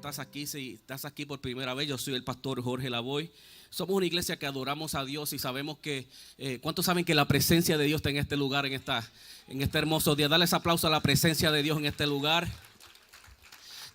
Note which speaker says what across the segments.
Speaker 1: estás aquí, si estás aquí por primera vez, yo soy el pastor Jorge Lavoy. Somos una iglesia que adoramos a Dios y sabemos que, ¿cuántos saben que la presencia de Dios está en este lugar, en este hermoso día? Dale ese aplauso a la presencia de Dios en este lugar.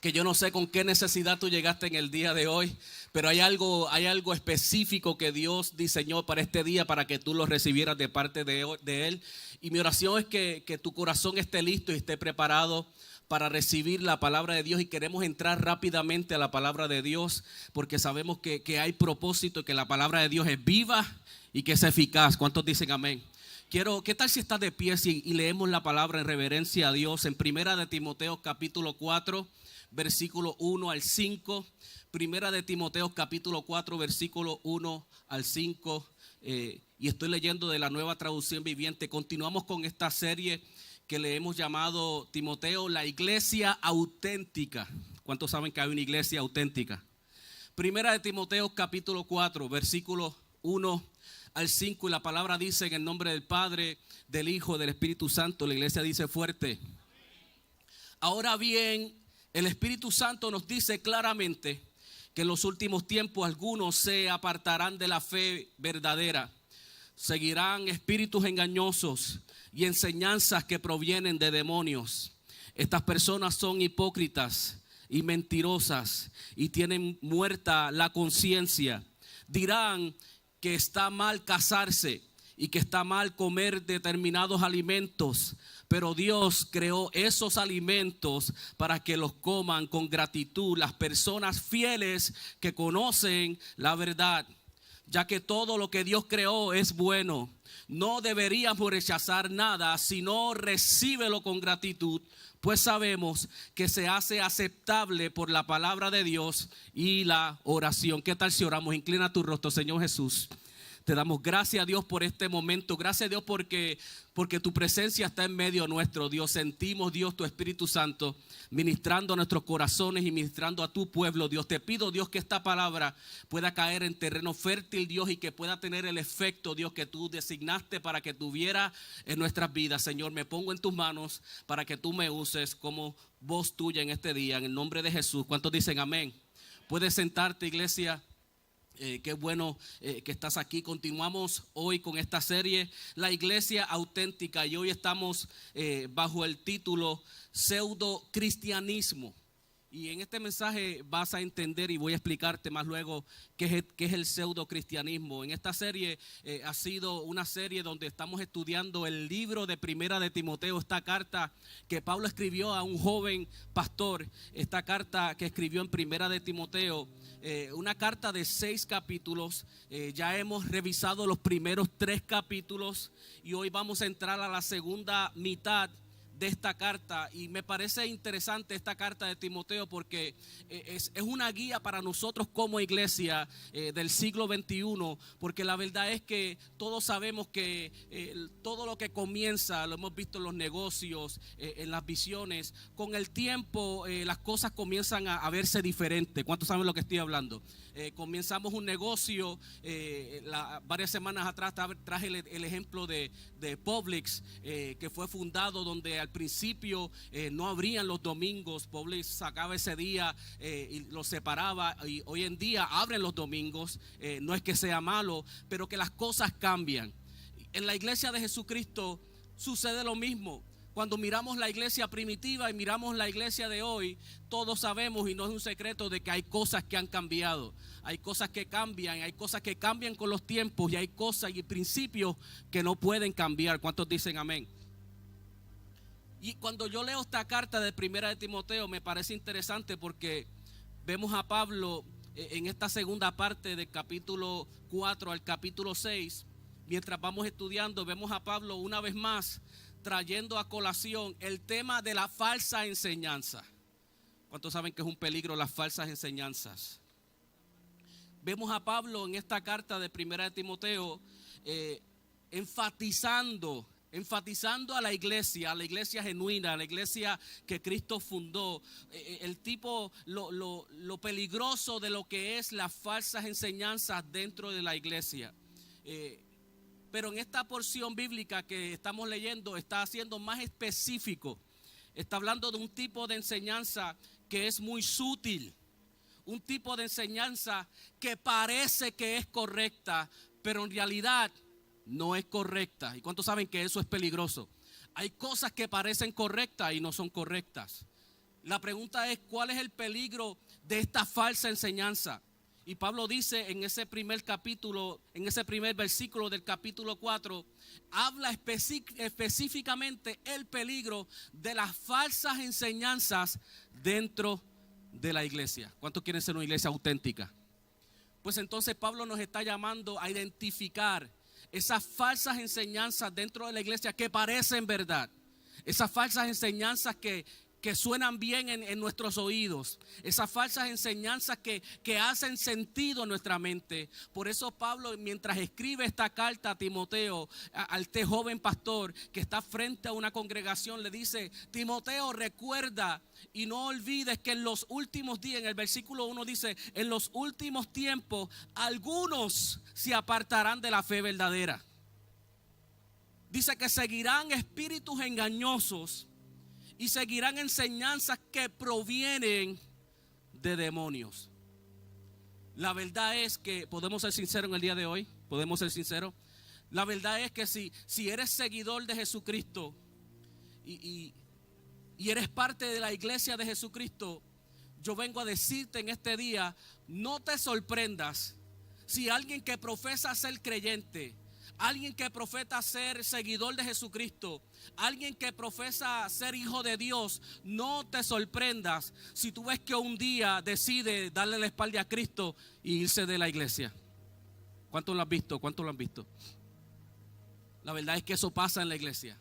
Speaker 1: Que yo no sé con qué necesidad tú llegaste en el día de hoy, pero hay algo específico que Dios diseñó para este día para que tú lo recibieras de parte de Él. Y mi oración es que tu corazón esté listo y esté preparado para recibir la palabra de Dios, y queremos entrar rápidamente a la palabra de Dios porque sabemos que hay propósito y que la palabra de Dios es viva y que es eficaz. ¿Cuántos dicen amén? ¿Qué tal si estás de pie y leemos la palabra en reverencia a Dios en Primera de Timoteo capítulo 4, versículo 1 al 5? Primera de Timoteo capítulo 4, versículo 1 al 5. Y estoy leyendo de la Nueva Traducción Viviente. Continuamos con esta serie que le hemos llamado Timoteo, la iglesia auténtica. ¿Cuántos saben que hay una iglesia auténtica? Primera de Timoteo capítulo 4, versículo 1 al 5, y la palabra dice: en el nombre del Padre, del Hijo, del Espíritu Santo. La iglesia dice fuerte: ahora bien, el Espíritu Santo nos dice claramente que en los últimos tiempos algunos se apartarán de la fe verdadera, seguirán espíritus engañosos y enseñanzas que provienen de demonios. Estas personas son hipócritas y mentirosas y tienen muerta la conciencia. Dirán que está mal casarse y que está mal comer determinados alimentos, pero Dios creó esos alimentos para que los coman con gratitud las personas fieles que conocen la verdad. Ya que todo lo que Dios creó es bueno, no deberíamos rechazar nada, sino recíbelo con gratitud, pues sabemos que se hace aceptable por la palabra de Dios y la oración. ¿Qué tal si oramos? Inclina tu rostro. Señor Jesús, te damos gracias a Dios por este momento. Gracias a Dios porque tu presencia está en medio nuestro, Dios. Sentimos, Dios, tu Espíritu Santo ministrando a nuestros corazones y ministrando a tu pueblo, Dios. Te pido, Dios, que esta palabra pueda caer en terreno fértil, Dios, y que pueda tener el efecto, Dios, que tú designaste para que tuviera en nuestras vidas. Señor, me pongo en tus manos para que tú me uses como voz tuya en este día, en el nombre de Jesús. ¿Cuántos dicen amén? Puedes sentarte, iglesia. Qué bueno que estás aquí. Continuamos hoy con esta serie, la iglesia auténtica, y hoy estamos bajo el título pseudo cristianismo. Y en este mensaje vas a entender, y voy a explicarte más luego qué es el pseudo cristianismo. En esta serie ha sido una serie donde estamos estudiando el libro de Primera de Timoteo, esta carta que Pablo escribió a un joven pastor, esta carta que escribió en Primera de Timoteo, una carta de 6 capítulos. Ya hemos revisado los primeros 3 capítulos y hoy vamos a entrar a la segunda mitad de esta carta, y me parece interesante esta carta de Timoteo porque es una guía para nosotros como iglesia del siglo XXI, porque la verdad es que todos sabemos que todo lo que comienza, lo hemos visto en los negocios, en las visiones, con el tiempo las cosas comienzan a verse diferentes. ¿Cuántos saben lo que estoy hablando? Comenzamos un negocio, varias semanas atrás traje el ejemplo de Publix, que fue fundado donde al principio no abrían los domingos. Publix sacaba ese día y lo separaba, y hoy en día abren los domingos. No es que sea malo, pero que las cosas cambian. En la iglesia de Jesucristo sucede lo mismo. Cuando miramos la iglesia primitiva y miramos la iglesia de hoy, todos sabemos, y no es un secreto, de que hay cosas que han cambiado. Hay cosas que cambian, hay cosas que cambian con los tiempos, y hay cosas y principios que no pueden cambiar. ¿Cuántos dicen amén? Y cuando yo leo esta carta de Primera de Timoteo, me parece interesante porque vemos a Pablo en esta segunda parte del capítulo 4 al capítulo 6. Mientras vamos estudiando, vemos a Pablo una vez más trayendo a colación el tema de la falsa enseñanza. ¿Cuántos saben que es un peligro las falsas enseñanzas? Vemos a Pablo en esta carta de Primera de Timoteo enfatizando a la iglesia genuina, a la iglesia que Cristo fundó, lo peligroso de lo que es las falsas enseñanzas dentro de la iglesia. Pero en esta porción bíblica que estamos leyendo está siendo más específico. Está hablando de un tipo de enseñanza que es muy sutil. un tipo de enseñanza que parece que es correcta, pero en realidad no es correcta. ¿Y cuántos saben que eso es peligroso? Hay cosas que parecen correctas y no son correctas. La pregunta es, ¿cuál es el peligro de esta falsa enseñanza? Y Pablo dice en ese primer capítulo, en ese primer versículo del capítulo 4, habla específicamente el peligro de las falsas enseñanzas dentro de la iglesia. ¿Cuántos quieren ser una iglesia auténtica? Pues entonces Pablo nos está llamando a identificar esas falsas enseñanzas dentro de la iglesia que parecen verdad. Esas falsas enseñanzas que suenan bien en nuestros oídos. Esas falsas enseñanzas que hacen sentido en nuestra mente. Por eso Pablo, mientras escribe esta carta a Timoteo, a este joven pastor que está frente a una congregación, le dice: Timoteo, recuerda y no olvides que en los últimos días, en el versículo 1 dice: en los últimos tiempos algunos se apartarán de la fe verdadera. Dice que seguirán espíritus engañosos y seguirán enseñanzas que provienen de demonios. La verdad es que, podemos ser sinceros en el día de hoy, podemos ser sinceros. La verdad es que si eres seguidor de Jesucristo y eres parte de la iglesia de Jesucristo, yo vengo a decirte en este día, no te sorprendas si alguien que profesa ser creyente, alguien que profesa ser seguidor de Jesucristo, alguien que profesa ser hijo de Dios, no te sorprendas si tú ves que un día decide darle la espalda a Cristo y irse de la iglesia. ¿Cuántos lo han visto? ¿Cuántos lo han visto? La verdad es que eso pasa en la iglesia.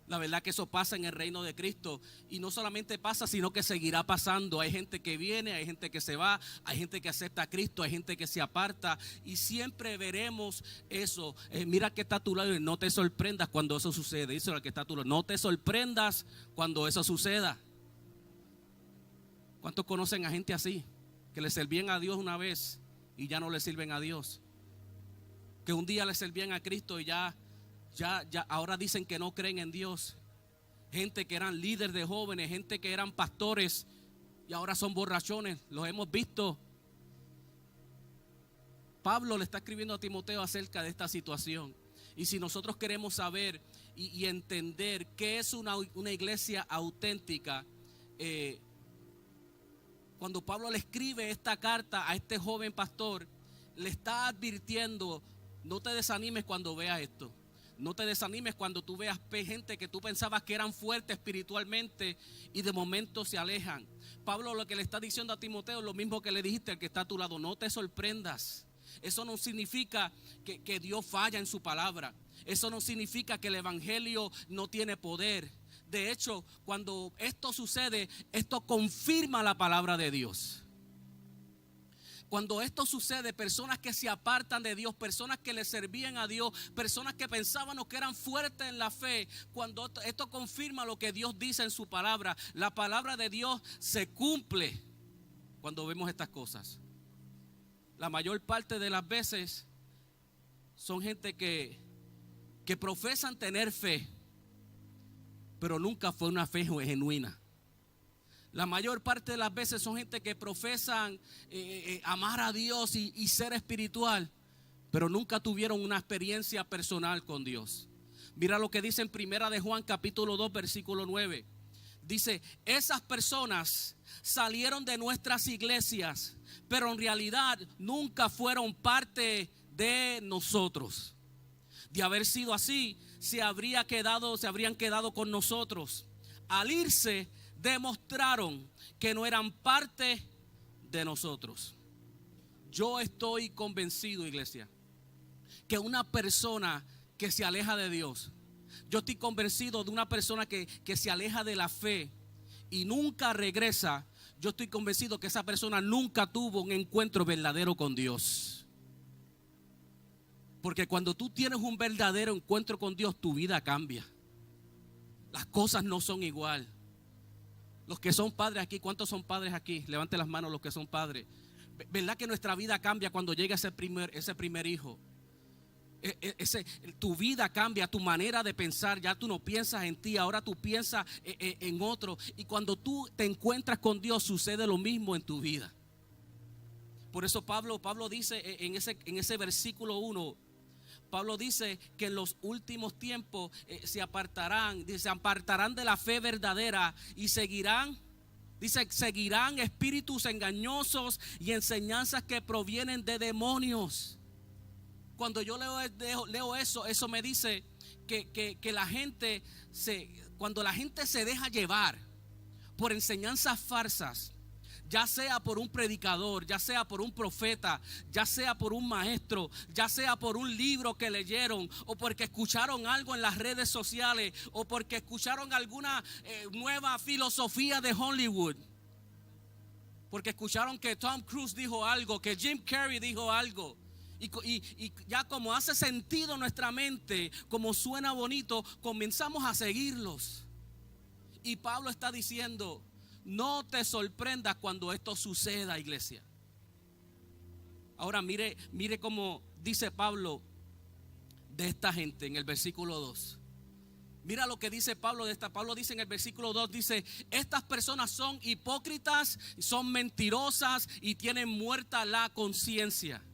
Speaker 1: La verdad que eso pasa en el reino de Cristo. Y no solamente pasa, sino que seguirá pasando. Hay gente que viene, hay gente que se va, hay gente que acepta a Cristo, hay gente que se aparta. Y siempre veremos eso. Mira que está a tu lado y no te sorprendas cuando eso sucede. Dice el que está a tu lado: no te sorprendas cuando eso suceda. ¿Cuántos conocen a gente así? Que le servían a Dios una vez y ya no le sirven a Dios. Que un día le servían a Cristo y ya ahora dicen que no creen en Dios. Gente que eran líderes de jóvenes, gente que eran pastores y ahora son borrachones. Los hemos visto. Pablo le está escribiendo a Timoteo acerca de esta situación. Y si nosotros queremos saber y entender qué es una iglesia auténtica, cuando Pablo le escribe esta carta a este joven pastor, le está advirtiendo: no te desanimes cuando veas esto. No te desanimes cuando tú veas gente que tú pensabas que eran fuertes espiritualmente y de momento se alejan. Pablo lo que le está diciendo a Timoteo es lo mismo que le dijiste al que está a tu lado: no te sorprendas. Eso no significa que Dios falla en su palabra. Eso no significa que el evangelio no tiene poder. De hecho, cuando esto sucede, esto confirma la palabra de Dios. Cuando esto sucede, personas que se apartan de Dios, personas que le servían a Dios, personas que pensaban que eran fuertes en la fe, cuando esto confirma lo que Dios dice en su palabra, la palabra de Dios se cumple cuando vemos estas cosas. La mayor parte de las veces son gente que profesan tener fe, pero nunca fue una fe genuina. La mayor parte de las veces son gente que profesan amar a Dios y ser espiritual, pero nunca tuvieron una experiencia personal con Dios. Mira lo que dice en Primera de Juan capítulo 2 versículo 9. Dice: esas personas salieron de nuestras iglesias, pero en realidad nunca fueron parte de nosotros. De haber sido así, se habrían quedado con nosotros. Al irse, demostraron que no eran parte de nosotros. Yo estoy convencido, iglesia, que una persona que se aleja de Dios, yo estoy convencido de una persona que se aleja de la fe y nunca regresa, yo estoy convencido que esa persona nunca tuvo un encuentro verdadero con Dios. Porque cuando tú tienes un verdadero encuentro con Dios, tu vida cambia. Las cosas no son igual. Los que son padres aquí, ¿cuántos son padres aquí? Levanten las manos los que son padres. ¿Verdad que nuestra vida cambia cuando llega ese primer hijo? Tu vida cambia, tu manera de pensar. Ya tú no piensas en ti, ahora tú piensas en otro. Y cuando tú te encuentras con Dios, sucede lo mismo en tu vida. Por eso Pablo dice en ese versículo 1, Pablo dice que en los últimos tiempos se apartarán de la fe verdadera y seguirán espíritus engañosos y enseñanzas que provienen de demonios. Cuando yo leo eso me dice que la gente cuando la gente se deja llevar por enseñanzas falsas, ya sea por un predicador, ya sea por un profeta, ya sea por un maestro, ya sea por un libro que leyeron, o porque escucharon algo en las redes sociales, o porque escucharon alguna nueva filosofía de Hollywood, porque escucharon que Tom Cruise dijo algo, que Jim Carrey dijo algo, y ya como hace sentido en nuestra mente, como suena bonito, comenzamos a seguirlos. Y Pablo está diciendo: no te sorprendas cuando esto suceda, iglesia. Ahora mire cómo dice Pablo de esta gente en el versículo 2. Mira lo que dice Pablo de esta. Pablo dice en el versículo 2, dice: estas personas son hipócritas, son mentirosas y tienen muerta la conciencia.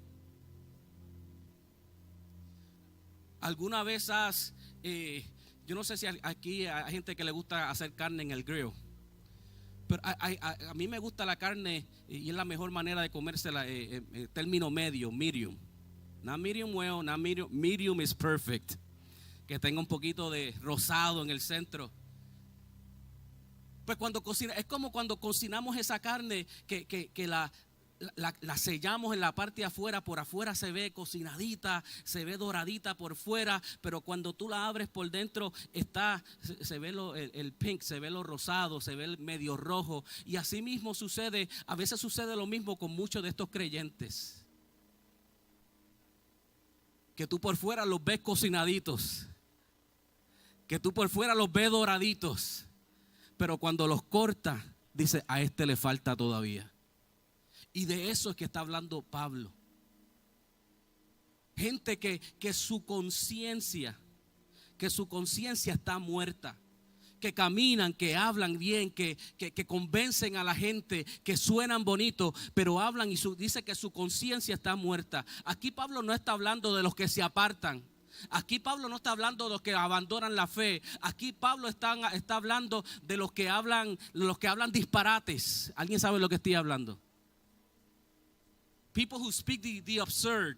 Speaker 1: ¿Alguna vez yo no sé si aquí hay gente que le gusta hacer carne en el grill? Pero a mí me gusta la carne y es la mejor manera de comérsela, término medio, medium. Not medium well, not medium is perfect. Que tenga un poquito de rosado en el centro. Pues cuando cocina, es como cuando cocinamos esa carne que la sellamos en la parte de afuera. Por afuera se ve cocinadita, se ve doradita por fuera, pero cuando tú la abres por dentro se ve el pink, se ve lo rosado, se ve el medio rojo. Y así mismo a veces sucede lo mismo con muchos de estos creyentes, que tú por fuera los ves cocinaditos, que tú por fuera los ves doraditos, pero cuando los cortas, dice: a este le falta todavía. Y de eso es que está hablando Pablo. Gente que su conciencia está muerta, que caminan, que hablan bien, que convencen a la gente, que suenan bonito, pero hablan y dice que su conciencia está muerta. Aquí Pablo no está hablando de los que se apartan. Aquí Pablo no está hablando de los que abandonan la fe. Aquí Pablo está hablando de los que hablan disparates. ¿Alguien sabe lo que estoy hablando? People who speak the absurd.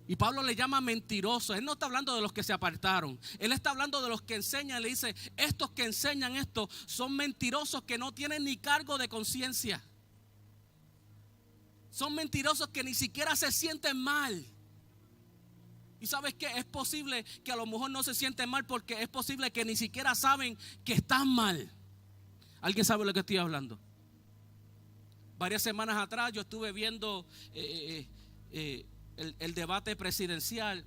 Speaker 1: Y Pablo le llama mentirosos. Él no está hablando de los que se apartaron. Él está hablando de los que enseñan. Le dice: estos que enseñan esto son mentirosos que no tienen ni cargo de conciencia. Son mentirosos que ni siquiera se sienten mal. Y ¿sabes qué? Es posible que a lo mejor no se sienten mal porque es posible que ni siquiera saben que están mal. ¿Alguien sabe de lo que estoy hablando? Varias semanas atrás yo estuve viendo el debate presidencial,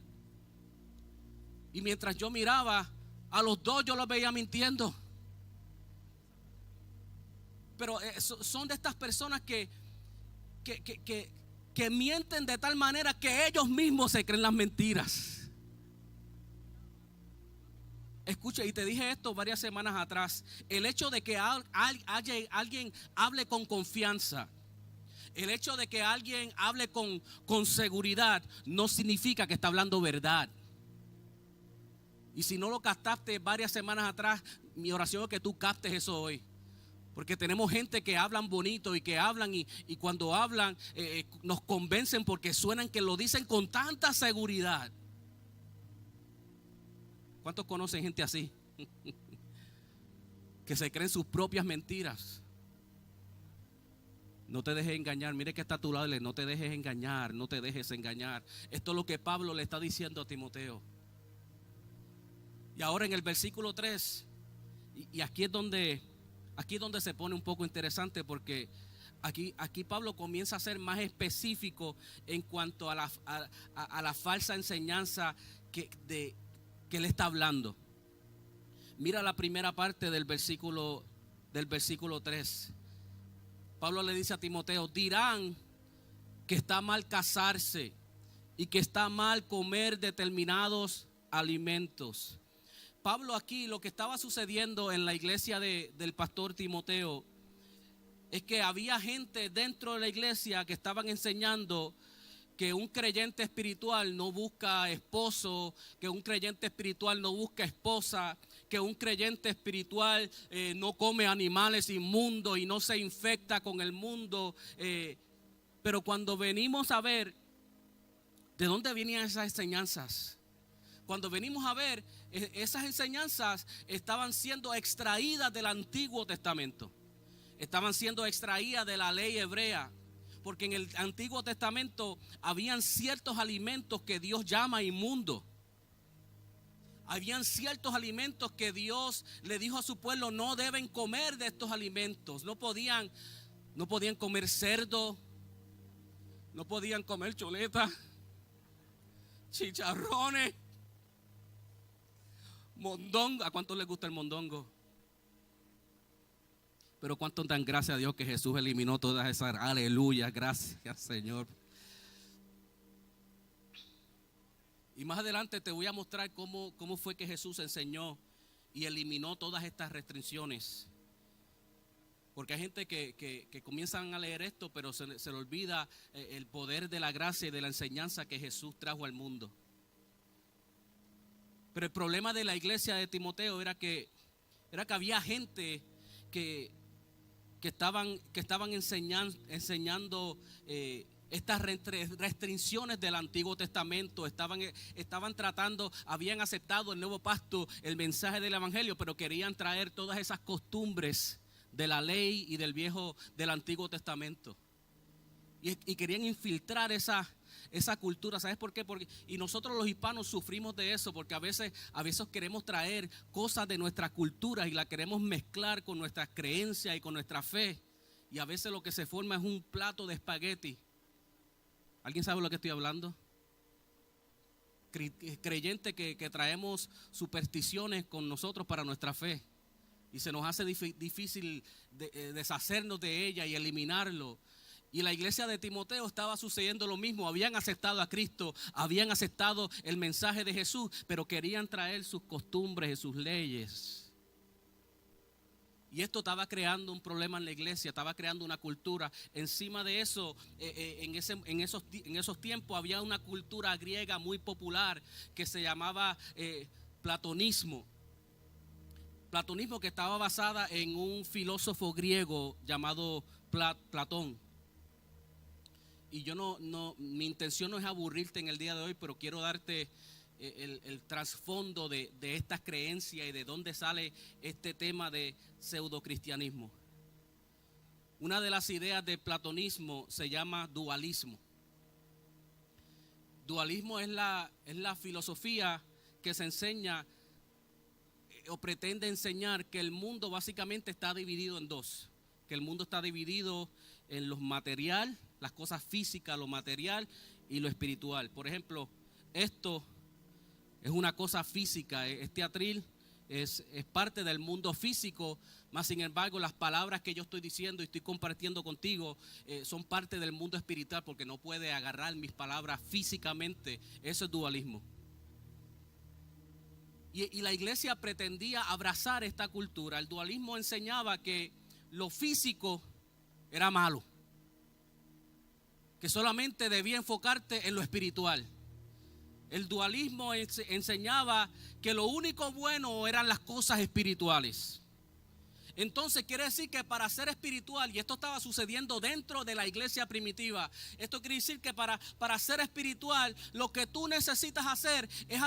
Speaker 1: y mientras yo miraba, a los dos yo los veía mintiendo. Pero son de estas personas que mienten de tal manera que ellos mismos se creen las mentiras. Escucha, y te dije esto varias semanas atrás: el hecho de que alguien hable con confianza, el hecho de que alguien hable con seguridad, no significa que está hablando verdad. Y si no lo captaste varias semanas atrás, mi oración es que tú captes eso hoy. Porque tenemos gente que hablan bonito y que hablan y cuando hablan nos convencen porque suenan que lo dicen con tanta seguridad. ¿Cuántos conocen gente así? Que se creen sus propias mentiras. No te dejes engañar. Mire que está a tu lado. No te dejes engañar. No te dejes engañar. Esto es lo que Pablo le está diciendo a Timoteo. Y ahora en el versículo 3. Y aquí es donde se pone un poco interesante, porque aquí Pablo comienza a ser más específico en cuanto a la falsa enseñanza que él está hablando. Mira la primera parte del versículo 3. Pablo le dice a Timoteo: dirán que está mal casarse y que está mal comer determinados alimentos. Pablo aquí, lo que estaba sucediendo en la iglesia del pastor Timoteo, es que había gente dentro de la iglesia que estaban enseñando que un creyente espiritual no busca esposo, que un creyente espiritual no busca esposa, que un creyente espiritual no come animales inmundos y no se infecta con el mundo. Pero cuando venimos a ver de dónde venían esas enseñanzas, cuando venimos a ver, esas enseñanzas estaban siendo extraídas del Antiguo Testamento. Estaban siendo extraídas de la ley hebrea. Porque en el Antiguo Testamento habían ciertos alimentos que Dios llama inmundos. Habían ciertos alimentos que Dios le dijo a su pueblo: no deben comer de estos alimentos. No podían comer cerdo, no podían comer chuleta, chicharrones, mondongo. ¿A cuántos les gusta el mondongo? Pero cuánto dan gracias a Dios que Jesús eliminó todas esas. Aleluya, gracias Señor. Y más adelante te voy a mostrar cómo fue que Jesús enseñó y eliminó todas estas restricciones. Porque hay gente que comienzan a leer esto, pero se le olvida el poder de la gracia y de la enseñanza que Jesús trajo al mundo. Pero el problema de la iglesia de Timoteo era que había gente que estaban enseñando estas restricciones del Antiguo Testamento. Estaban tratando, habían aceptado el nuevo pacto, el mensaje del Evangelio, pero querían traer todas esas costumbres de la ley y del Antiguo Testamento. Y querían infiltrar esa cultura. ¿Sabes por qué? Y nosotros los hispanos sufrimos de eso, porque a veces queremos traer cosas de nuestra cultura y la queremos mezclar con nuestras creencias y con nuestra fe. Y a veces lo que se forma es un plato de espagueti. ¿Alguien sabe lo que estoy hablando? Creyente que traemos supersticiones con nosotros para nuestra fe. Y se nos hace difícil deshacernos de ella y eliminarlo. Y la iglesia de Timoteo estaba sucediendo lo mismo. Habían aceptado a Cristo, habían aceptado el mensaje de Jesús, pero querían traer sus costumbres y sus leyes. Y esto estaba creando un problema en la iglesia, estaba creando una cultura. Encima de eso, en esos tiempos había una cultura griega muy popular que se llamaba platonismo. Platonismo, que estaba basada en un filósofo griego llamado Platón. Y mi intención no es aburrirte en el día de hoy, pero quiero darte el trasfondo de estas creencias y de dónde sale este tema de pseudocristianismo. Una de las ideas del platonismo se llama dualismo. Dualismo es la filosofía que se enseña o pretende enseñar que el mundo básicamente está dividido en dos. Que el mundo está dividido en lo material, las cosas físicas, lo material y lo espiritual. Por ejemplo, esto es una cosa física, este atril es parte del mundo físico, más sin embargo las palabras que yo estoy diciendo y estoy compartiendo contigo son parte del mundo espiritual, porque no puede agarrar mis palabras físicamente. Eso es dualismo. Y la iglesia pretendía abrazar esta cultura. El dualismo enseñaba que lo físico era malo, que solamente debía enfocarte en lo espiritual. El dualismo enseñaba que lo único bueno eran las cosas espirituales. Entonces quiere decir que para ser espiritual, y esto estaba sucediendo dentro de la iglesia primitiva, esto quiere decir que para ser espiritual, lo que tú necesitas hacer es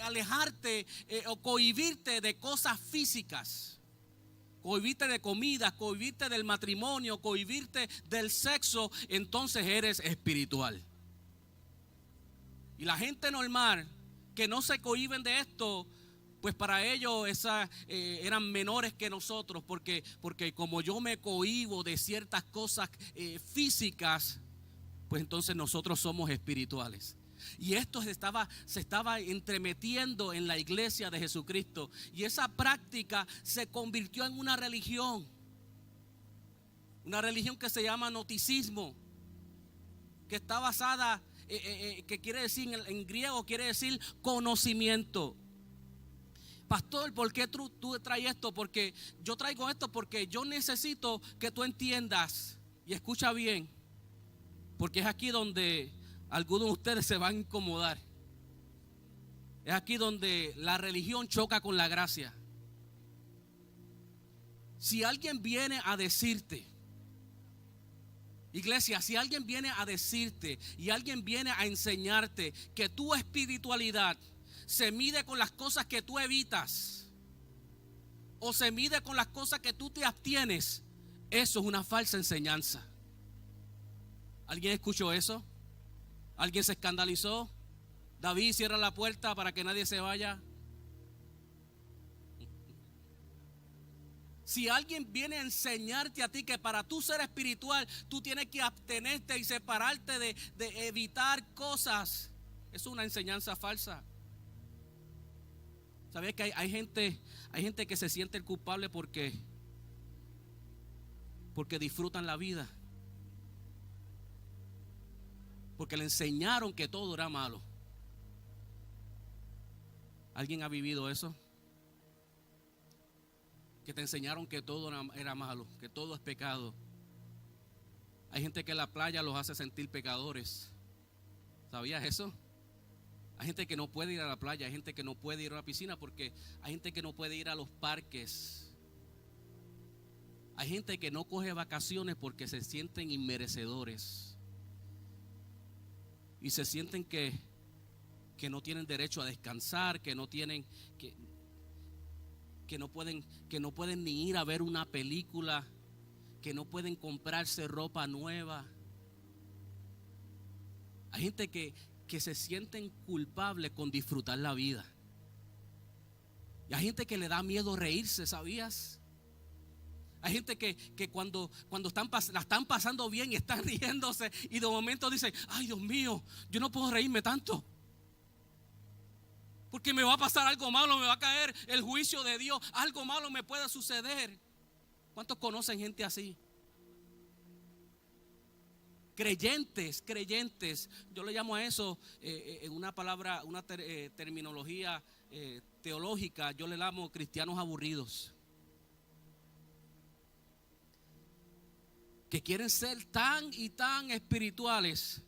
Speaker 1: alejarte o cohibirte de cosas físicas. Cohibirte de comida, cohibirte del matrimonio, cohibirte del sexo, entonces eres espiritual. Y la gente normal que no se cohiben de esto, pues para ellos eran menores que nosotros, porque como yo me cohibo de ciertas cosas físicas, pues entonces nosotros somos espirituales. Y esto se estaba entremetiendo en la iglesia de Jesucristo. Y esa práctica se convirtió en una religión. Una religión que se llama gnosticismo, que está basada, que quiere decir en griego, quiere decir conocimiento. Pastor, ¿por qué tú traes esto? Porque yo traigo esto porque yo necesito que tú entiendas. Y escucha bien, porque es aquí donde algunos de ustedes se van a incomodar. Es aquí donde la religión choca con la gracia. Si alguien viene a decirte, iglesia, si alguien viene a decirte y alguien viene a enseñarte que tu espiritualidad se mide con las cosas que tú evitas o se mide con las cosas que tú te abstienes, eso es una falsa enseñanza. ¿Alguien escuchó eso? ¿Alguien se escandalizó? David, cierra la puerta para que nadie se vaya. Si alguien viene a enseñarte a ti que para tú ser espiritual tú tienes que abstenerte y separarte de evitar cosas, es una enseñanza falsa. ¿Sabías que hay gente que se siente el culpable porque disfrutan la vida? Porque le enseñaron que todo era malo. ¿Alguien ha vivido eso? Que te enseñaron que todo era malo, que todo es pecado. Hay gente que en la playa los hace sentir pecadores. ¿Sabías eso? Hay gente que no puede ir a la playa, hay gente que no puede ir a la piscina porque hay gente que no puede ir a los parques. Hay gente que no coge vacaciones porque se sienten inmerecedores. Y se sienten que no tienen derecho a descansar, que no tienen que no pueden ni ir a ver una película, que no pueden comprarse ropa nueva. Hay gente que se sienten culpables con disfrutar la vida. Y hay gente que le da miedo reírse, ¿sabías? Hay gente que cuando la están pasando bien y están riéndose y de momento dicen, ay Dios mío, yo no puedo reírme tanto. Porque me va a pasar algo malo, me va a caer el juicio de Dios, algo malo me puede suceder. ¿Cuántos conocen gente así? Creyentes, yo le llamo a eso en una palabra, una terminología teológica, yo le llamo cristianos aburridos. Que quieren ser tan y tan espirituales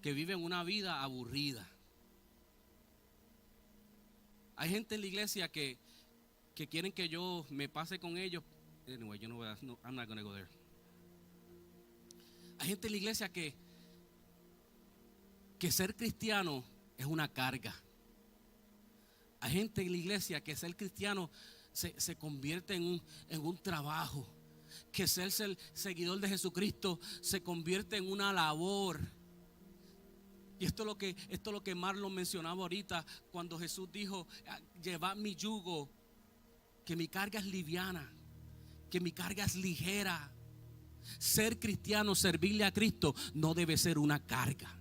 Speaker 1: que viven una vida aburrida. Hay gente en la iglesia que quieren que yo me pase con ellos. Anyway, yo no voy a, no, I'm not gonna go there. Hay gente en la iglesia que ser cristiano es una carga. Hay gente en la iglesia que ser cristiano se convierte en un trabajo. Que ser seguidor de Jesucristo se convierte en una labor. Y esto es lo que Marlon mencionaba ahorita cuando Jesús dijo, llevad mi yugo, que mi carga es liviana, que mi carga es ligera. Ser cristiano, servirle a Cristo no debe ser una carga.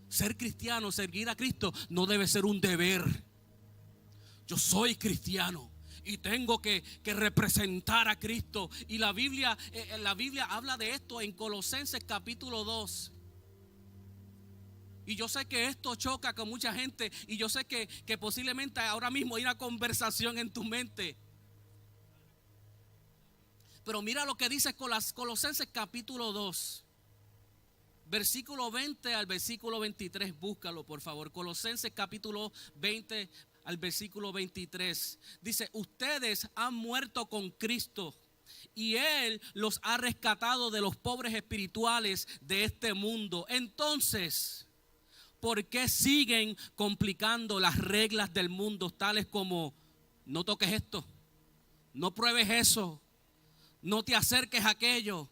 Speaker 1: Ser cristiano, servir a Cristo no debe ser un deber. Yo soy cristiano y tengo que representar a Cristo. Y la Biblia habla de esto en Colosenses capítulo 2. Y yo sé que esto choca con mucha gente. Y yo sé que posiblemente ahora mismo hay una conversación en tu mente. Pero mira lo que dice Colosenses capítulo 2. Versículo 20 al versículo 23. Búscalo por favor. Colosenses capítulo 20 al versículo 23. Dice, ustedes han muerto con Cristo y Él los ha rescatado de los pobres espirituales de este mundo. Entonces, ¿por qué siguen complicando las reglas del mundo, tales como no toques esto, no pruebes eso, no te acerques a aquello?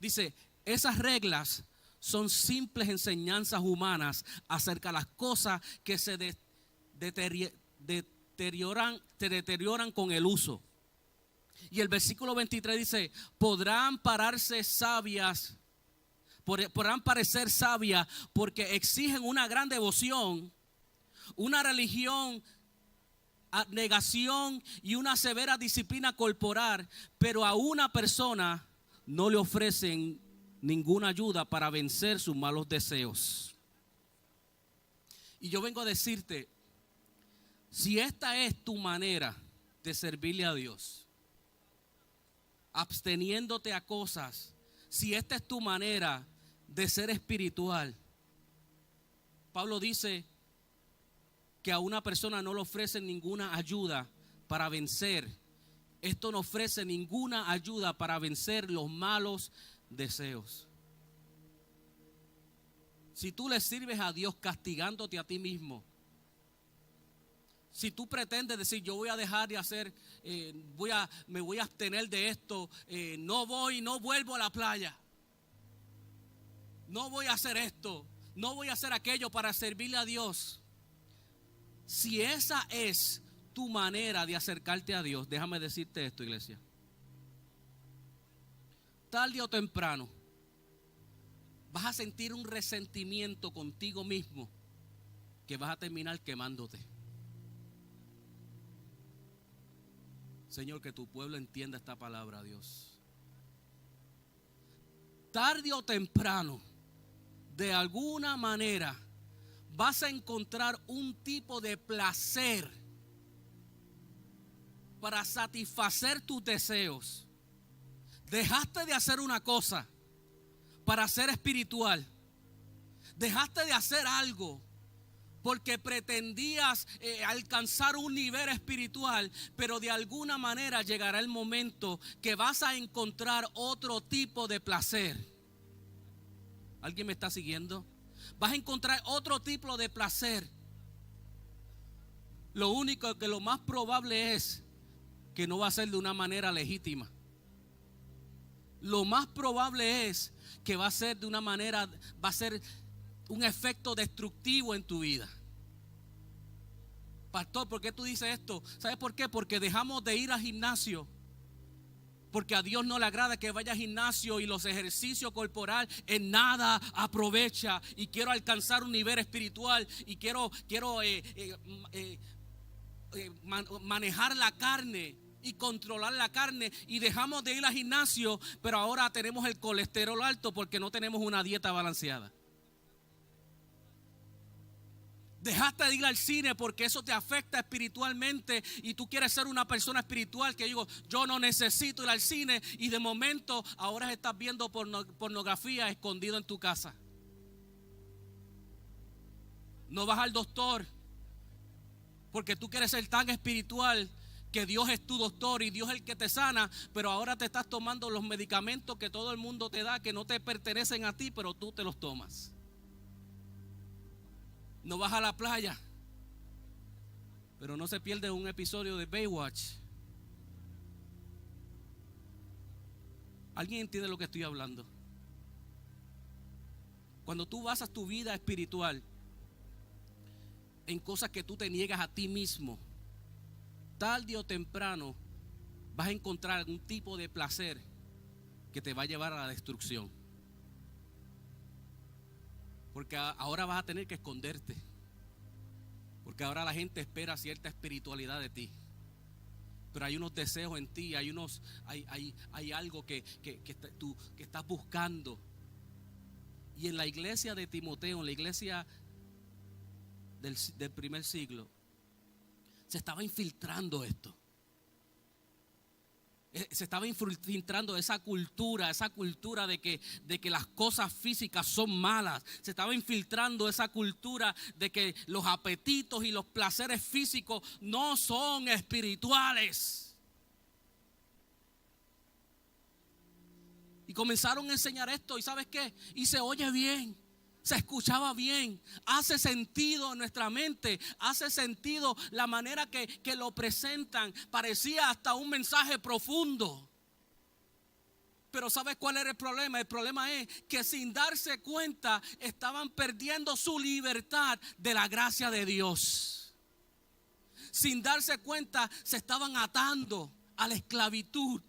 Speaker 1: Dice, esas reglas son simples enseñanzas humanas acerca de las cosas que se deterioran con el uso. Y el versículo 23 dice, podrán parecer sabias porque exigen una gran devoción, una religión, abnegación y una severa disciplina corporal, pero a una persona no le ofrecen ninguna ayuda para vencer sus malos deseos. Y yo vengo a decirte, si esta es tu manera de servirle a Dios, absteniéndote a cosas, si esta es tu manera de ser espiritual, Pablo dice que a una persona no le ofrecen ninguna ayuda para vencer. Esto no ofrece ninguna ayuda para vencer los malos deseos. Si tú le sirves a Dios castigándote a ti mismo, si tú pretendes decir yo voy a dejar de hacer, me voy a abstener de esto, no vuelvo a la playa, no voy a hacer esto, no voy a hacer aquello para servirle a Dios. Si esa es tu manera de acercarte a Dios, déjame decirte esto, iglesia. Tarde o temprano vas a sentir un resentimiento contigo mismo que vas a terminar quemándote. Señor, que tu pueblo entienda esta palabra, Dios. Tarde o temprano, de alguna manera, vas a encontrar un tipo de placer para satisfacer tus deseos. Dejaste de hacer una cosa para ser espiritual. Dejaste de hacer algo porque pretendías alcanzar un nivel espiritual, pero de alguna manera llegará el momento que vas a encontrar otro tipo de placer. ¿Alguien me está siguiendo? Vas a encontrar otro tipo de placer. Lo único que lo más probable es que no va a ser de una manera legítima. Lo más probable es que va a ser de una manera, va a ser un efecto destructivo en tu vida. Pastor, ¿por qué tú dices esto? ¿Sabes por qué? Porque dejamos de ir al gimnasio. Porque a Dios no le agrada que vaya al gimnasio y los ejercicios corporales en nada aprovecha. Y quiero alcanzar un nivel espiritual y quiero manejar la carne y controlar la carne, y dejamos de ir al gimnasio, pero ahora tenemos el colesterol alto porque no tenemos una dieta balanceada. Dejaste de ir al cine porque eso te afecta espiritualmente y tú quieres ser una persona espiritual que digo, yo no necesito ir al cine, y de momento ahora estás viendo pornografía escondido en tu casa. No vas al doctor porque tú quieres ser tan espiritual que Dios es tu doctor y Dios es el que te sana, pero ahora te estás tomando los medicamentos que todo el mundo te da, que no te pertenecen a ti, pero tú te los tomas. No vas a la playa, pero no se pierde un episodio de Baywatch. ¿Alguien entiende lo que estoy hablando? Cuando tú basas tu vida espiritual en cosas que tú te niegas a ti mismo, tarde o temprano vas a encontrar algún tipo de placer que te va a llevar a la destrucción. Porque ahora vas a tener que esconderte. Porque ahora la gente espera cierta espiritualidad de ti. Pero hay unos deseos en ti, hay algo que estás buscando. Y en la iglesia de Timoteo, en la iglesia del primer siglo, se estaba infiltrando esto. Se estaba infiltrando esa cultura de que las cosas físicas son malas. Se estaba infiltrando esa cultura de que los apetitos y los placeres físicos no son espirituales. Y comenzaron a enseñar esto, y ¿sabes qué? Y se oye bien. Se escuchaba bien, hace sentido en nuestra mente, hace sentido la manera que lo presentan, parecía hasta un mensaje profundo. Pero ¿sabes cuál era el problema? El problema es que sin darse cuenta estaban perdiendo su libertad de la gracia de Dios. Sin darse cuenta se estaban atando a la esclavitud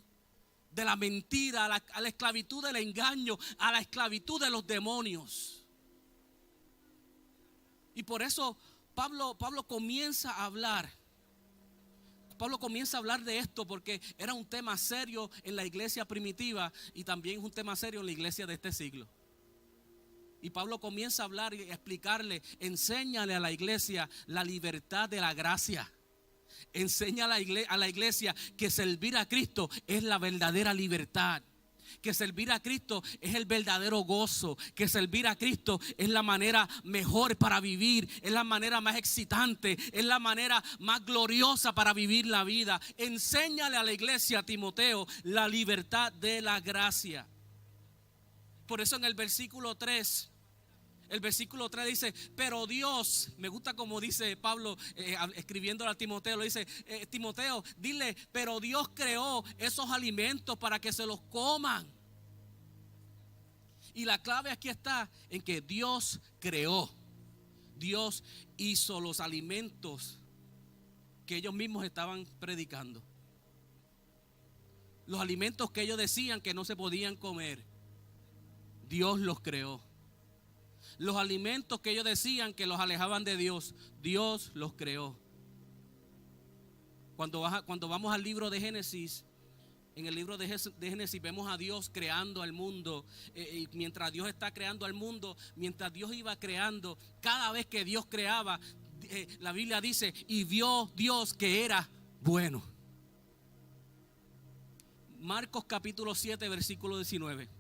Speaker 1: de la mentira, a la esclavitud del engaño, a la esclavitud de los demonios. Y por eso Pablo comienza a hablar. Pablo comienza a hablar de esto porque era un tema serio en la iglesia primitiva y también es un tema serio en la iglesia de este siglo. Y Pablo comienza a hablar y a explicarle, enséñale a la iglesia la libertad de la gracia. Enseña a la iglesia que servir a Cristo es la verdadera libertad. Que servir a Cristo es el verdadero gozo. Que servir a Cristo es la manera mejor para vivir. Es la manera más excitante. Es la manera más gloriosa para vivir la vida. Enséñale a la iglesia, a Timoteo, la libertad de la gracia. Por eso en el versículo 3 dice, pero Dios, me gusta como dice Pablo escribiéndole a Timoteo, lo dice, Timoteo, dile, pero Dios creó esos alimentos para que se los coman. Y la clave aquí está en que Dios creó, Dios hizo los alimentos que ellos mismos estaban predicando. Los alimentos que ellos decían que no se podían comer, Dios los creó. Los alimentos que ellos decían que los alejaban de Dios, Dios los creó. Cuando vamos al libro de Génesis, en el libro de Génesis vemos a Dios creando al mundo. Y mientras Dios está creando al mundo, mientras Dios iba creando, cada vez que Dios creaba, la Biblia dice, y vio Dios que era bueno. Marcos capítulo 7, versículo 19.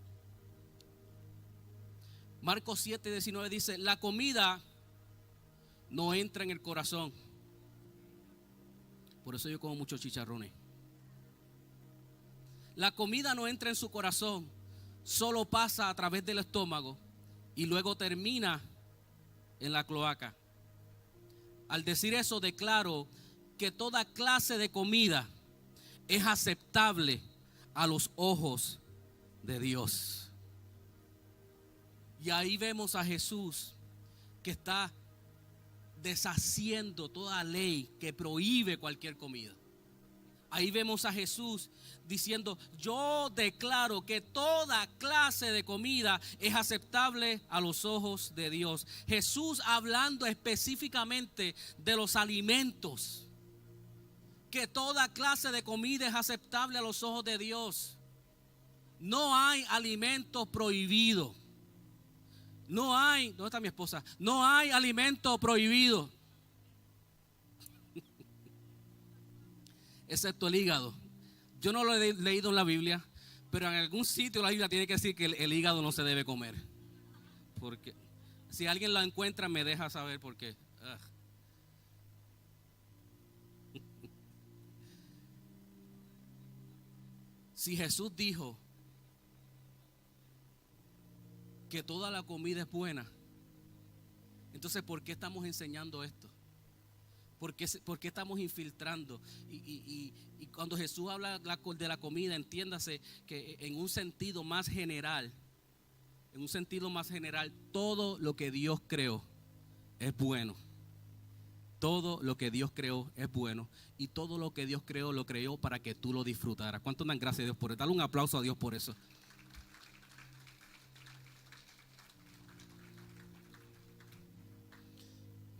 Speaker 1: Marcos 7, 19 dice, la comida no entra en el corazón. Por eso yo como muchos chicharrones. La comida no entra en su corazón, solo pasa a través del estómago y luego termina en la cloaca. Al decir eso, declaro que toda clase de comida es aceptable a los ojos de Dios. Y ahí vemos a Jesús que está deshaciendo toda ley que prohíbe cualquier comida. Ahí vemos a Jesús diciendo, yo declaro que toda clase de comida es aceptable a los ojos de Dios. Jesús hablando específicamente de los alimentos, que toda clase de comida es aceptable a los ojos de Dios. No hay alimento prohibido. No hay, ¿dónde está mi esposa? No hay alimento prohibido. Excepto el hígado. Yo no lo he leído en la Biblia, pero en algún sitio la Biblia tiene que decir que el hígado no se debe comer. Porque si alguien lo encuentra, me deja saber por qué. Si Jesús dijo que toda la comida es buena, entonces ¿por qué estamos enseñando esto? ¿Por qué estamos infiltrando? Y cuando Jesús habla de la comida, entiéndase que en un sentido más general, todo lo que Dios creó es bueno. Todo lo que Dios creó es bueno. Y todo lo que Dios creó, lo creó para que tú lo disfrutaras. ¿Cuánto dan gracias a Dios por eso? Dale un aplauso a Dios por eso.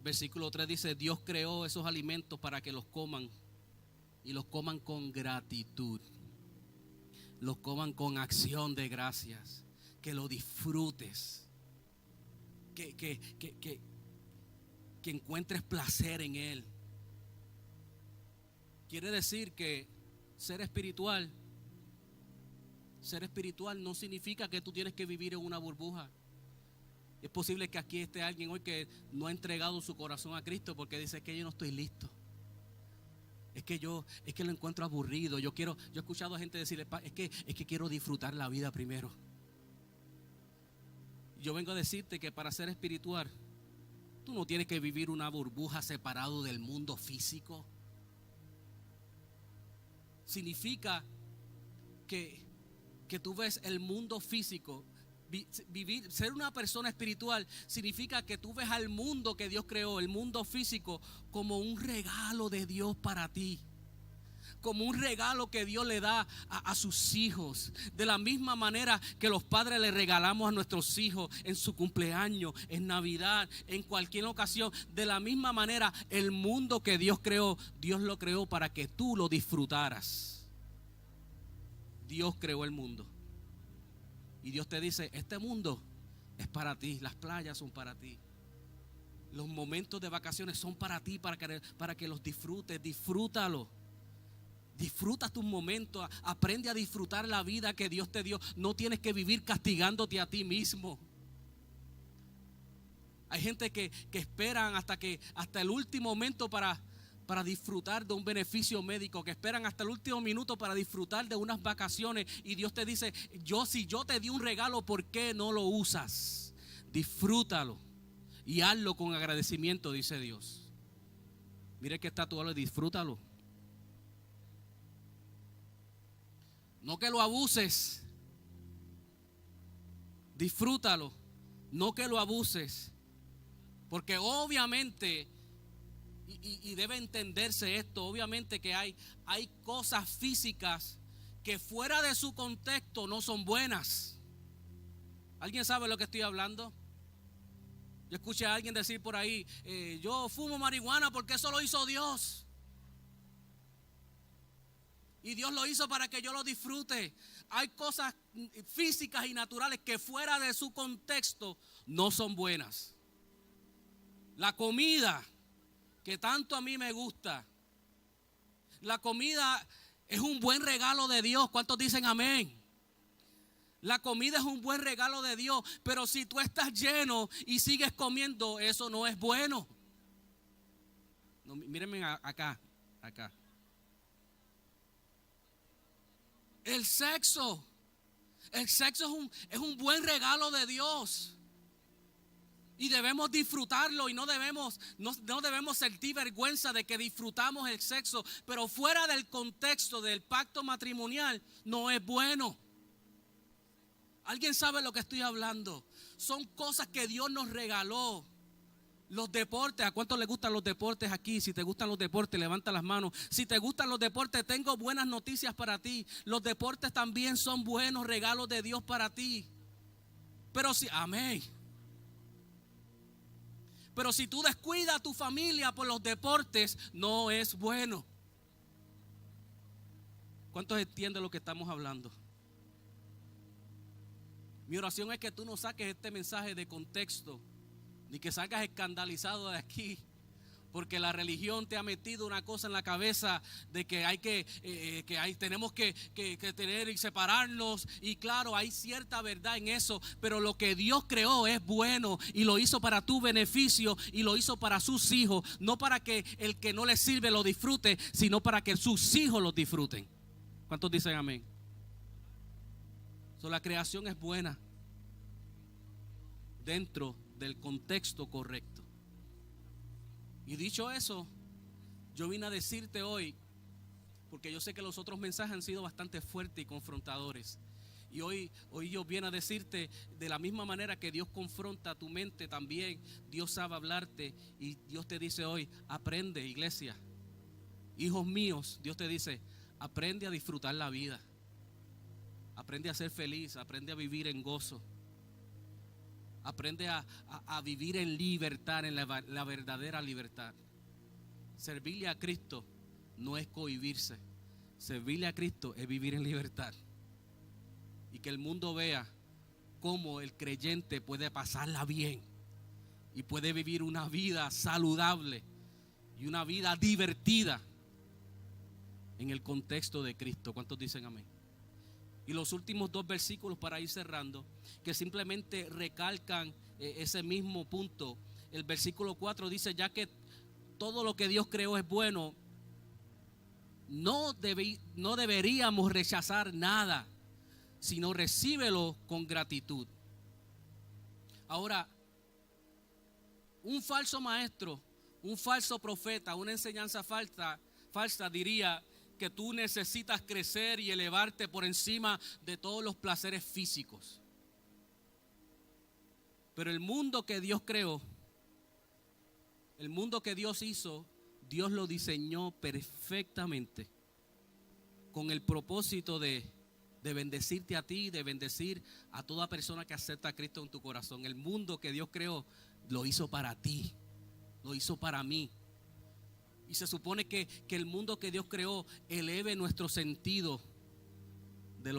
Speaker 1: Versículo 3 dice, Dios creó esos alimentos para que los coman y los coman con gratitud, los coman con acción de gracias, que lo disfrutes, que encuentres placer en él. Quiere decir que ser espiritual no significa que tú tienes que vivir en una burbuja. Es posible que aquí esté alguien hoy que no ha entregado su corazón a Cristo porque dice que yo no estoy listo. Es que lo encuentro aburrido. Yo he escuchado a gente decirle, es que quiero disfrutar la vida primero. Yo vengo a decirte que para ser espiritual, tú no tienes que vivir una burbuja separado del mundo físico. Significa que tú ves el mundo físico. Ser una persona espiritual significa que tú ves al mundo que Dios creó, el mundo físico, como un regalo de Dios para ti, como un regalo que Dios le da a sus hijos. De la misma manera que los padres le regalamos a nuestros hijos en su cumpleaños, en Navidad, en cualquier ocasión, de la misma manera el mundo que Dios creó, Dios lo creó para que tú lo disfrutaras. Dios creó el mundo. Y Dios te dice, este mundo es para ti. Las playas son para ti. Los momentos de vacaciones son para ti, para que los disfrutes. Disfrútalo. Disfruta tus momentos. Aprende a disfrutar la vida que Dios te dio. No tienes que vivir castigándote a ti mismo. Hay gente que esperan hasta el último momento para disfrutar de un beneficio médico, que esperan hasta el último minuto para disfrutar de unas vacaciones, y Dios te dice, si yo te di un regalo, ¿por qué no lo usas? Disfrútalo y hazlo con agradecimiento, dice Dios. Mire que está tu lado, disfrútalo. No que lo abuses. Disfrútalo, no que lo abuses. Porque obviamente, y debe entenderse esto, obviamente que hay cosas físicas que fuera de su contexto no son buenas. ¿Alguien sabe lo que estoy hablando? Yo escuché a alguien decir por ahí, yo fumo marihuana porque eso lo hizo Dios. Y Dios lo hizo para que yo lo disfrute. Hay cosas físicas y naturales que fuera de su contexto no son buenas. La comida, que tanto a mí me gusta. La comida es un buen regalo de Dios. ¿Cuántos dicen amén? La comida es un buen regalo de Dios. Pero si tú estás lleno y sigues comiendo, eso no es bueno. No, mírenme acá. El sexo es un buen regalo de Dios. Y debemos disfrutarlo y no debemos sentir vergüenza de que disfrutamos el sexo. Pero fuera del contexto del pacto matrimonial no es bueno. ¿Alguien sabe lo que estoy hablando? Son cosas que Dios nos regaló. Los deportes, ¿a cuántos les gustan los deportes aquí? Si te gustan los deportes, levanta las manos. Si te gustan los deportes, tengo buenas noticias para ti. Los deportes también son buenos regalos de Dios para ti. Pero si, amén. Pero si tú descuidas a tu familia por los deportes, no es bueno. ¿Cuántos entienden lo que estamos hablando? Mi oración es que tú no saques este mensaje de contexto, ni que salgas escandalizado de aquí, porque la religión te ha metido una cosa en la cabeza de que tenemos que tener y separarnos. Y claro, hay cierta verdad en eso, pero lo que Dios creó es bueno y lo hizo para tu beneficio y lo hizo para sus hijos, no para que el que no le sirve lo disfrute, sino para que sus hijos lo disfruten. ¿Cuántos dicen amén? La creación es buena dentro del contexto correcto. Y dicho eso, yo vine a decirte hoy, porque yo sé que los otros mensajes han sido bastante fuertes y confrontadores. Y hoy yo vine a decirte, de la misma manera que Dios confronta tu mente, también Dios sabe hablarte. Y Dios te dice hoy, aprende, iglesia, hijos míos, Dios te dice, aprende a disfrutar la vida. Aprende a ser feliz, aprende a vivir en gozo. Aprende a vivir en libertad, en la verdadera libertad. Servirle a Cristo no es cohibirse. Servirle a Cristo es vivir en libertad. Y que el mundo vea cómo el creyente puede pasarla bien y puede vivir una vida saludable y una vida divertida en el contexto de Cristo. ¿Cuántos dicen amén? Y los últimos dos versículos para ir cerrando, que simplemente recalcan ese mismo punto. El versículo 4 dice, ya que todo lo que Dios creó es bueno, no deberíamos rechazar nada, sino recíbelo con gratitud. Ahora, un falso maestro, un falso profeta, una enseñanza falsa diría que tú necesitas crecer y elevarte por encima de todos los placeres físicos. Pero el mundo que Dios creó, el mundo que Dios hizo, Dios lo diseñó perfectamente con el propósito de bendecirte a ti, de bendecir a toda persona que acepta a Cristo en tu corazón. El mundo que Dios creó lo hizo para ti, lo hizo para mí. Y se supone que el mundo que Dios creó eleve nuestro sentido de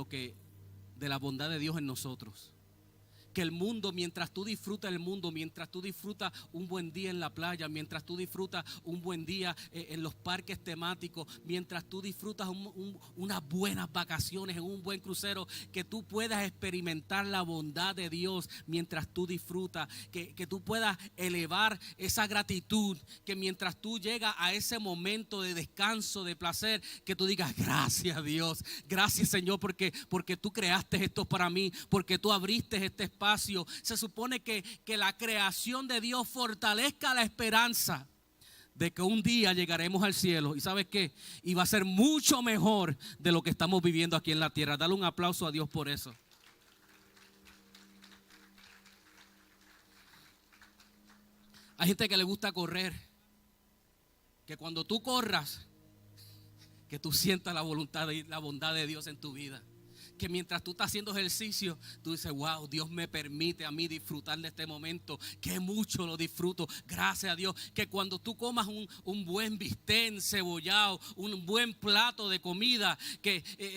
Speaker 1: la bondad de Dios en nosotros. que el mundo, mientras tú disfrutas el mundo, mientras tú disfrutas un buen día en la playa, mientras tú disfrutas un buen día en los parques temáticos, mientras tú disfrutas unas buenas vacaciones en un buen crucero, que tú puedas experimentar la bondad de Dios mientras tú disfrutas, que tú puedas elevar esa gratitud, que mientras tú llegas a ese momento de descanso, de placer, que tú digas gracias Dios, gracias Señor porque tú creaste esto para mí, porque tú abriste este espacio. Se supone que la creación de Dios fortalezca la esperanza de que un día llegaremos al cielo. ¿Y sabes qué? Y va a ser mucho mejor de lo que estamos viviendo aquí en la tierra. Dale un aplauso a Dios por eso. Hay gente que le gusta correr, que cuando tú corras, que tú sientas la voluntad y la bondad de Dios en tu vida. Que mientras tú estás haciendo ejercicio, tú dices, wow, Dios me permite a mí disfrutar de este momento, que mucho lo disfruto, gracias a Dios. Que cuando tú comas un buen bistec encebollado, un buen plato de comida,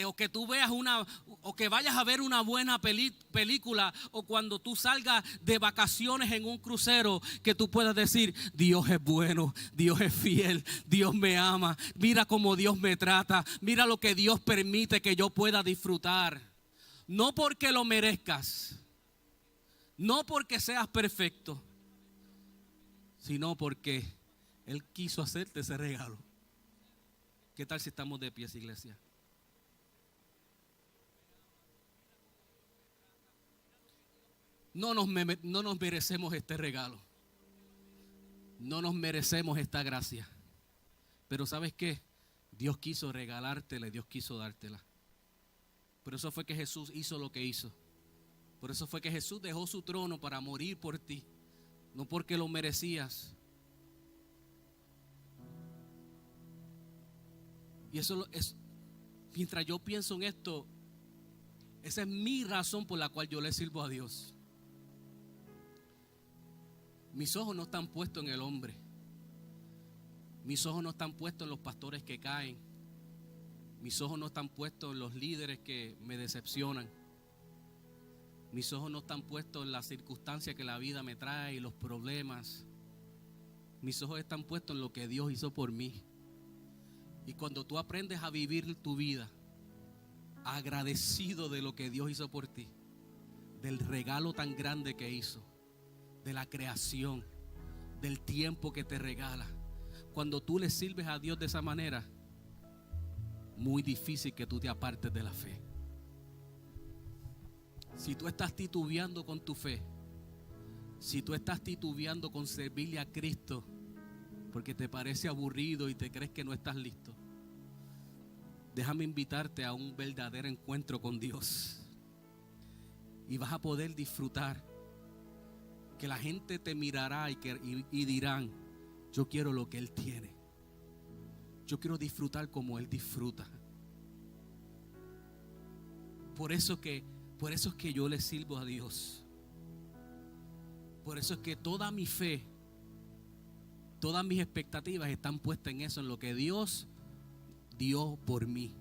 Speaker 1: o que tú veas o que vayas a ver una buena película, o cuando tú salgas de vacaciones en un crucero, que tú puedas decir, Dios es bueno, Dios es fiel, Dios me ama, mira cómo Dios me trata, mira lo que Dios permite que yo pueda disfrutar. No porque lo merezcas, no porque seas perfecto, sino porque Él quiso hacerte ese regalo. ¿Qué tal si estamos de pies, iglesia? No nos merecemos este regalo, no nos merecemos esta gracia, pero ¿sabes qué? Dios quiso regalártela y Dios quiso dártela. Por eso fue que Jesús hizo lo que hizo. Por eso fue que Jesús dejó su trono para morir por ti. No porque lo merecías. Y eso es, mientras yo pienso en esto, esa es mi razón por la cual yo le sirvo a Dios. Mis ojos no están puestos en el hombre. Mis ojos no están puestos en los pastores que caen. Mis ojos no están puestos en los líderes que me decepcionan. Mis ojos no están puestos en las circunstancias que la vida me trae y los problemas. Mis ojos están puestos en lo que Dios hizo por mí. Y cuando tú aprendes a vivir tu vida agradecido de lo que Dios hizo por ti, del regalo tan grande que hizo, de la creación, del tiempo que te regala, cuando tú le sirves a Dios de esa manera, muy difícil que tú te apartes de la fe. Si tú estás titubeando con tu fe, si tú estás titubeando con servirle a Cristo porque te parece aburrido y te crees que no estás listo, déjame invitarte a un verdadero encuentro con Dios. Y vas a poder disfrutar, que la gente te mirará y dirán, yo quiero lo que Él tiene. Yo quiero disfrutar como Él disfruta. Por eso es que yo le sirvo a Dios. Por eso es que toda mi fe, todas mis expectativas están puestas en eso, en lo que Dios dio por mí.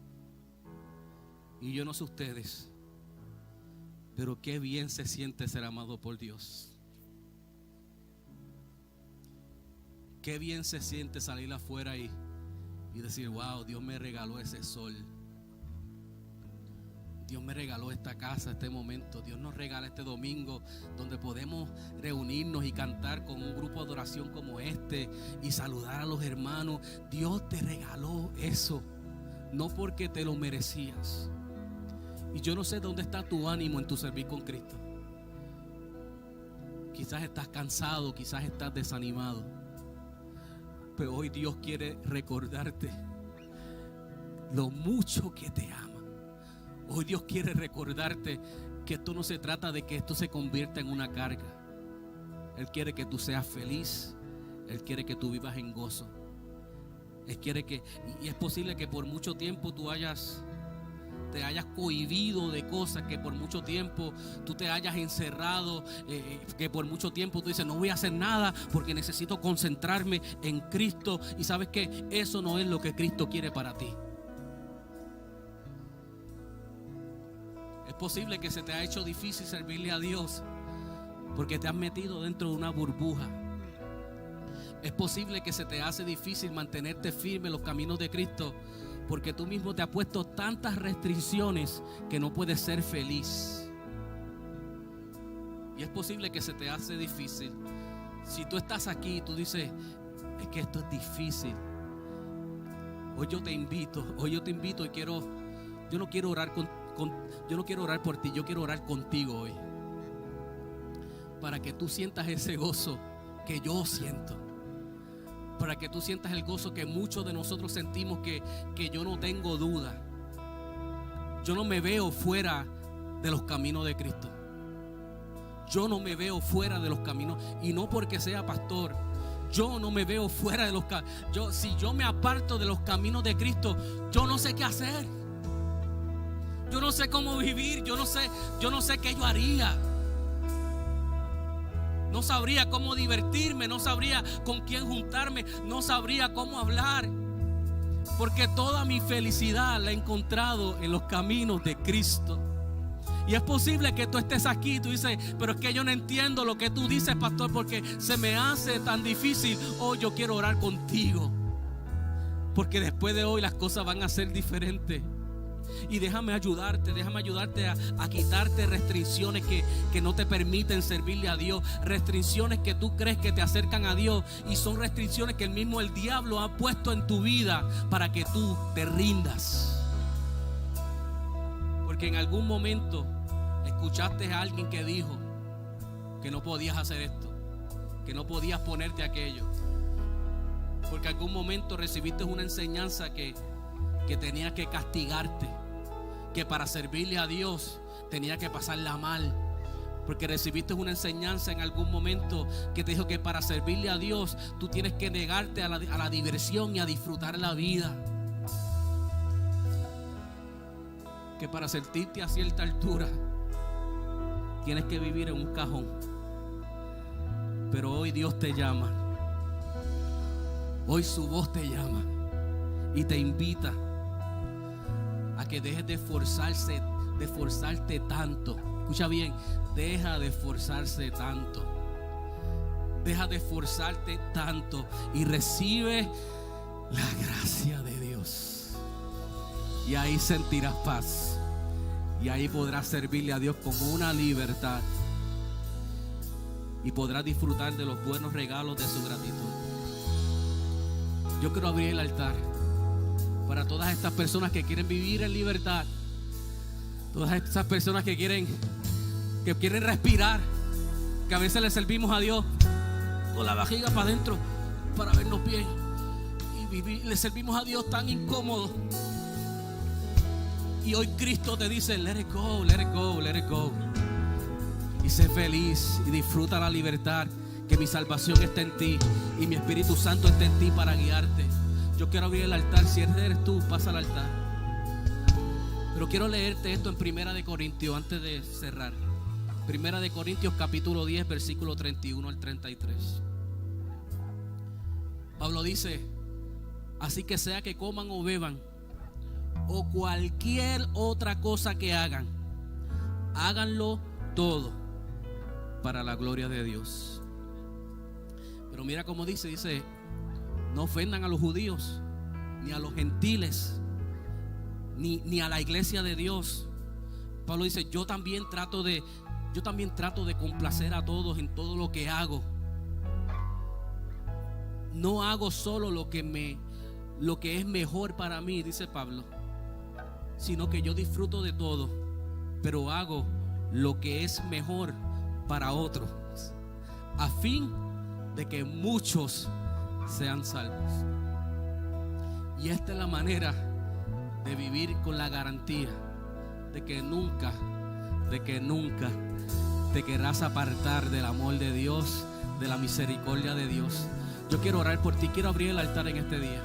Speaker 1: Y yo no sé ustedes, pero qué bien se siente ser amado por Dios. Qué bien se siente salir afuera y decir, wow, Dios me regaló ese sol. Dios me regaló esta casa, este momento. Dios nos regala este domingo donde podemos reunirnos y cantar con un grupo de adoración como este y saludar a los hermanos. Dios te regaló eso, no porque te lo merecías. Y yo no sé dónde está tu ánimo en tu servir con Cristo. Quizás estás cansado, quizás estás desanimado, pero hoy Dios quiere recordarte lo mucho que te ama. Hoy Dios quiere recordarte que esto no se trata de que esto se convierta en una carga. Él quiere que tú seas feliz. Él quiere que tú vivas en gozo. Él quiere que, y es posible que por mucho tiempo te hayas cohibido de cosas, que por mucho tiempo tú te hayas encerrado, que por mucho tiempo tú dices, no voy a hacer nada porque necesito concentrarme en Cristo. Y sabes que eso no es lo que Cristo quiere para ti. Es posible que se te ha hecho difícil servirle a Dios porque te has metido dentro de una burbuja. Es posible que se te hace difícil mantenerte firme en los caminos de Cristo, porque tú mismo te has puesto tantas restricciones que no puedes ser feliz. Y es posible que se te hace difícil. Si tú estás aquí y tú dices, es que esto es difícil, hoy yo te invito y yo no quiero orar yo no quiero orar por ti, yo quiero orar contigo hoy, para que tú sientas ese gozo que yo siento, para que tú sientas el gozo que muchos de nosotros sentimos, que yo no tengo duda. Yo no me veo fuera de los caminos de Cristo. Yo no me veo fuera de los caminos, y no porque sea pastor. Yo no me veo fuera de los caminos. Si yo me aparto de los caminos de Cristo, yo no sé qué hacer. Yo no sé cómo vivir. Yo no sé qué yo haría. No sabría cómo divertirme, no sabría con quién juntarme, no sabría cómo hablar, porque toda mi felicidad la he encontrado en los caminos de Cristo. Y es posible que tú estés aquí y tú dices, pero es que yo no entiendo lo que tú dices, pastor, porque se me hace tan difícil. Hoy yo quiero orar contigo, porque después de hoy las cosas van a ser diferentes. Y déjame ayudarte a quitarte restricciones que no te permiten servirle a Dios. Restricciones que tú crees que te acercan a Dios, y son restricciones que el diablo ha puesto en tu vida para que tú te rindas. Porque en algún momento escuchaste a alguien que dijo que no podías hacer esto, que no podías ponerte aquello. Porque en algún momento recibiste una enseñanza que tenía que castigarte, que para servirle a Dios tenía que pasarla mal. Porque recibiste una enseñanza en algún momento que te dijo que para servirle a Dios tú tienes que negarte a la diversión y a disfrutar la vida. Que para sentirte a cierta altura tienes que vivir en un cajón. Pero hoy Dios te llama. Hoy su voz te llama y te invita a que dejes de esforzarte tanto. Escucha bien, deja de esforzarse tanto. Deja de esforzarte tanto y recibe la gracia de Dios. Y ahí sentirás paz. Y ahí podrás servirle a Dios con una libertad. Y podrás disfrutar de los buenos regalos de su gratitud. Yo quiero abrir el altar para todas estas personas que quieren vivir en libertad. Todas estas personas que quieren respirar, que a veces le servimos a Dios con la vejiga para adentro para vernos bien, y le servimos a Dios tan incómodo. Y hoy Cristo te dice, let it go, let it go, let it go. Y sé feliz y disfruta la libertad, que mi salvación está en ti y mi Espíritu Santo está en ti para guiarte. Yo quiero abrir el altar. Si eres tú, pasa al altar. Pero quiero leerte esto en 1 de Corintios antes de cerrar. 1 de Corintios capítulo 10, versículo 31 al 33. Pablo dice, así que sea que coman o beban o cualquier otra cosa que hagan, háganlo todo para la gloria de Dios. Pero mira cómo dice, no ofendan a los judíos, ni a los gentiles, ni a la iglesia de Dios. Pablo dice, yo también trato de complacer a todos en todo lo que hago. No hago solo lo que es mejor para mí, dice Pablo, sino que yo disfruto de todo, pero hago lo que es mejor para otros, a fin de que muchos sean salvos. Y esta es la manera de vivir con la garantía de que nunca te querrás apartar del amor de Dios, de la misericordia de Dios. Yo quiero orar por ti, quiero abrir el altar en este día.